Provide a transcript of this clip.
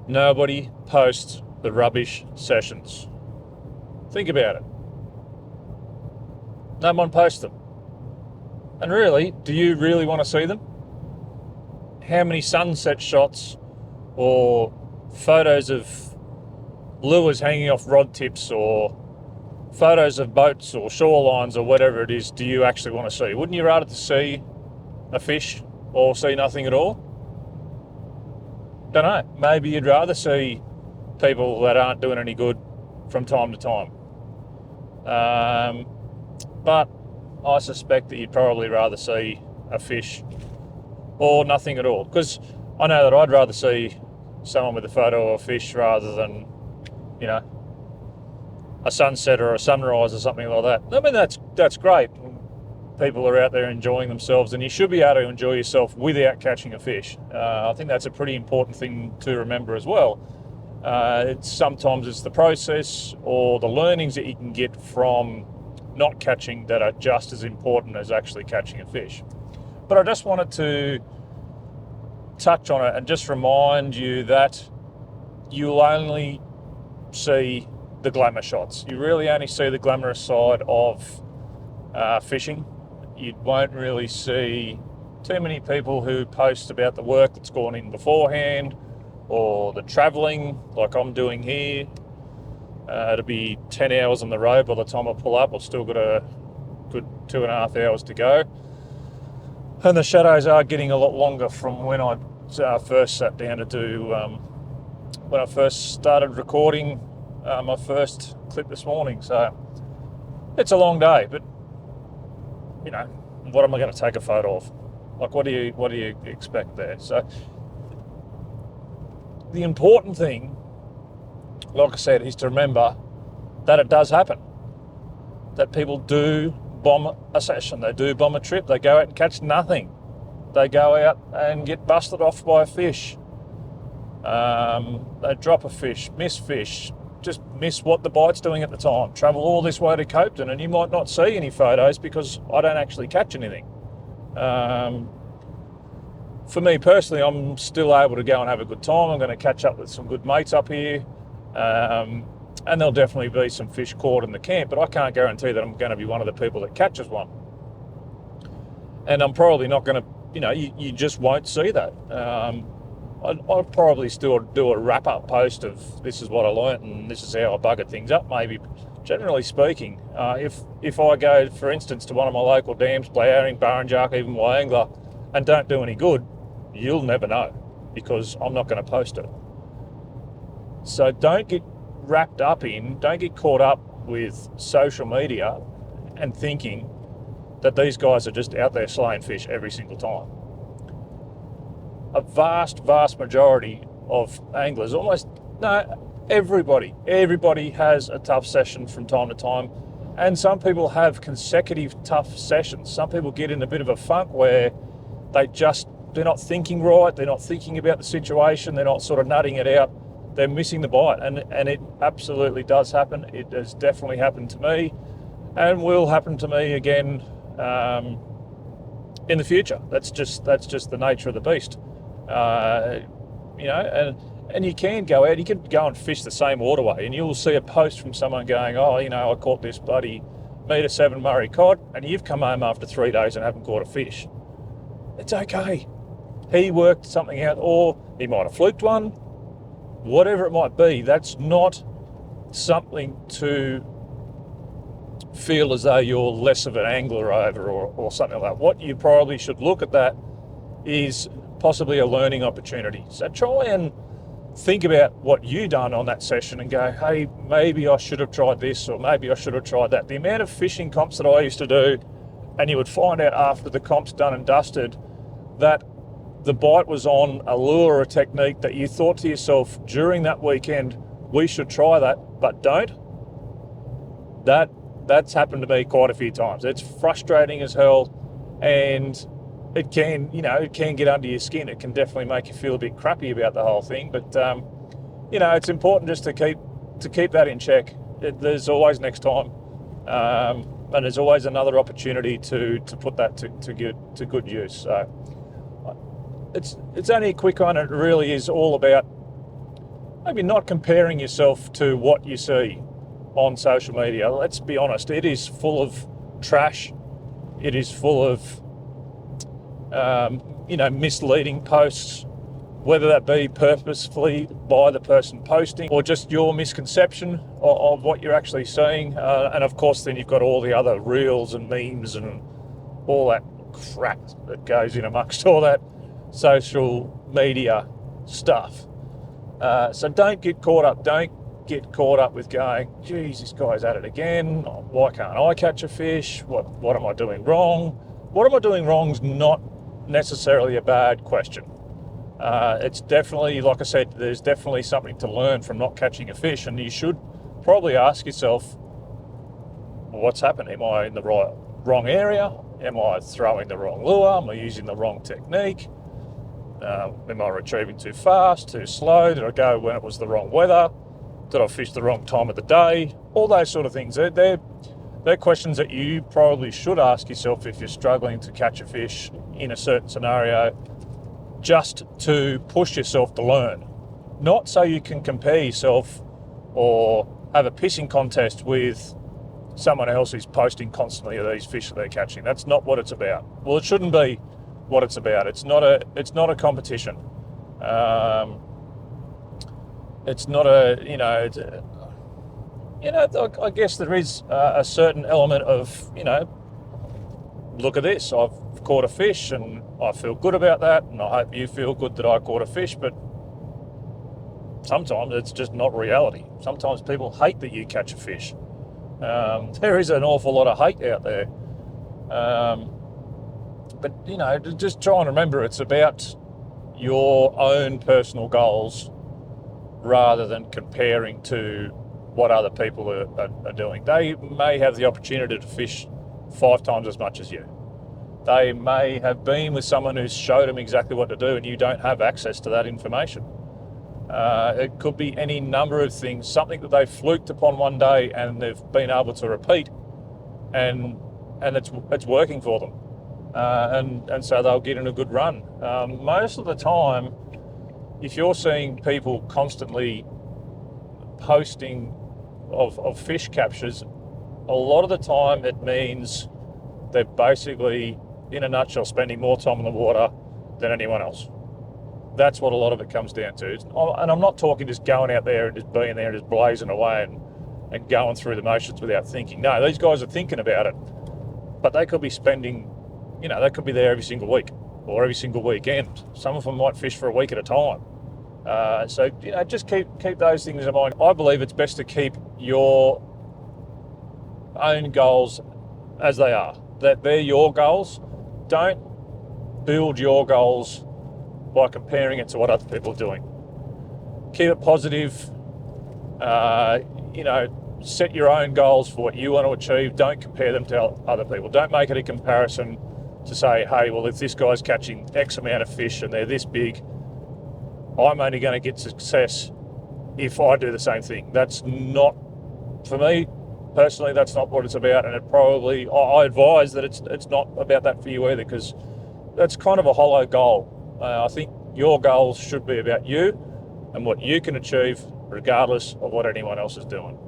nobody posts the rubbish sessions. Think about it. No one posts them. And really, do you really want to see them? How many sunset shots or photos of lures hanging off rod tips or photos of boats or shorelines or whatever it is do you actually want to see? Wouldn't you rather see a fish or see nothing at all? Don't know. Maybe you'd rather see people that aren't doing any good from time to time. But I suspect that you'd probably rather see a fish or nothing at all. Because I know that I'd rather see someone with a photo of a fish rather than, you know, a sunset or a sunrise or something like that. I mean, that's great. People are out there enjoying themselves, and you should be able to enjoy yourself without catching a fish. I think that's a pretty important thing to remember as well. Sometimes it's the process or the learnings that you can get from not catching that are just as important as actually catching a fish. But I just wanted to touch on it and just remind you that you'll only see the glamour shots. You really only see the glamorous side of fishing. You won't really see too many people who post about the work that's gone in beforehand or the travelling like I'm doing here. It'll be 10 hours on the road by the time I pull up. I've still got a good 2.5 hours to go. And the shadows are getting a lot longer from when I first sat down to do, when I first started recording my first clip this morning. So it's a long day, but you know, what am I going to take a photo of? Like, what do you expect there? So the important thing, like I said, is to remember that it does happen. That people do bomb a session, they do bomb a trip, they go out and catch nothing. They go out and get busted off by a fish. They drop a fish, miss fish, just miss what the bite's doing at the time. Travel all this way to Copeton and you might not see any photos because I don't actually catch anything. For me personally, I'm still able to go and have a good time. I'm going to catch up with some good mates up here. And there'll definitely be some fish caught in the camp, but I can't guarantee that I'm going to be one of the people that catches one. And I'm probably not going to, you just won't see that. I'll probably still do a wrap-up post of this is what I learnt and this is how I buggered things up, maybe. Generally speaking, if I go, for instance, to one of my local dams, play herring, barra, even my angler, and don't do any good, you'll never know because I'm not going to post it. So don't get don't get caught up with social media and thinking that these guys are just out there slaying fish every single time. A vast majority of anglers, everybody has a tough session from time to time, and some people have consecutive tough sessions. Some people get in a bit of a funk where they're not thinking right, they're not thinking about the situation, they're not sort of nutting it out, they're missing the bite, and it absolutely does happen. It has definitely happened to me and will happen to me again in the future. That's just the nature of the beast. And you can go out, you can go and fish the same waterway and you'll see a post from someone going, I caught this bloody 1.7 metre Murray cod, and you've come home after 3 days and haven't caught a fish. It's okay. He worked something out, or he might have fluked one, whatever it might be. That's not something to feel as though you're less of an angler over or something like that. What you probably should look at that is possibly a learning opportunity. So try and think about what you done on that session and go, hey, maybe I should have tried this or maybe I should have tried that. The amount of fishing comps that I used to do, and you would find out after the comp's done and dusted that the bite was on a lure or a technique that you thought to yourself during that weekend, we should try that, but don't. That's happened to me quite a few times. It's frustrating as hell, and it can get under your skin. It can definitely make you feel a bit crappy about the whole thing. But it's important just to keep that in check. There's always next time, and there's always another opportunity to put that to good use. So it's only a quick one. It really is all about maybe not comparing yourself to what you see on social media. Let's be honest, it is full of trash. It is full of misleading posts, whether that be purposefully by the person posting or just your misconception of what you're actually seeing. And of course, then you've got all the other reels and memes and all that crap that goes in amongst all that social media stuff. So don't get caught up. Don't get caught up with going, geez, this guy's at it again. Why can't I catch a fish? What am I doing wrong? What am I doing wrong is not necessarily a bad question. It's definitely, like I said, there's definitely something to learn from not catching a fish, and you should probably ask yourself, what's happened? Am I in the wrong area? Am I throwing the wrong lure? Am I using the wrong technique? Am I retrieving too fast, too slow? Did I go when it was the wrong weather? Did I fish the wrong time of the day? All those sort of things. They're questions that you probably should ask yourself if you're struggling to catch a fish in a certain scenario, just to push yourself to learn. Not so you can compare yourself or have a pissing contest with someone else who's posting constantly of these fish that they're catching. That's not what it's about. Well, it shouldn't be what it's about. It's not a competition. It's not I guess there is a certain element of, look at this, I've caught a fish and I feel good about that, and I hope you feel good that I caught a fish, but sometimes it's just not reality. Sometimes people hate that you catch a fish. There is an awful lot of hate out there. But just try and remember it's about your own personal goals rather than comparing to what other people are doing. They may have the opportunity to fish 5 times as much as you. They may have been with someone who's showed them exactly what to do, and you don't have access to that information. It could be any number of things, something that they've fluked upon one day and they've been able to repeat, and it's working for them. And so they'll get in a good run. Most of the time, if you're seeing people constantly posting of fish captures, a lot of the time it means they're basically, in a nutshell, spending more time in the water than anyone else. That's what a lot of it comes down to. And I'm not talking just going out there and just being there and just blazing away and going through the motions without thinking. No, these guys are thinking about it, but they could be spending, they could be there every single week or every single weekend. Some of them might fish for a week at a time. So just keep those things in mind. I believe it's best to keep your own goals as they are, that they're your goals. Don't build your goals by comparing it to what other people are doing. Keep it positive. Set your own goals for what you want to achieve. Don't compare them to other people. Don't make it a comparison to say, hey, well, if this guy's catching X amount of fish and they're this big, I'm only going to get success if I do the same thing. That's not, for me personally, that's not what it's about. And I advise that it's not about that for you either, because that's kind of a hollow goal. I think your goals should be about you and what you can achieve, regardless of what anyone else is doing.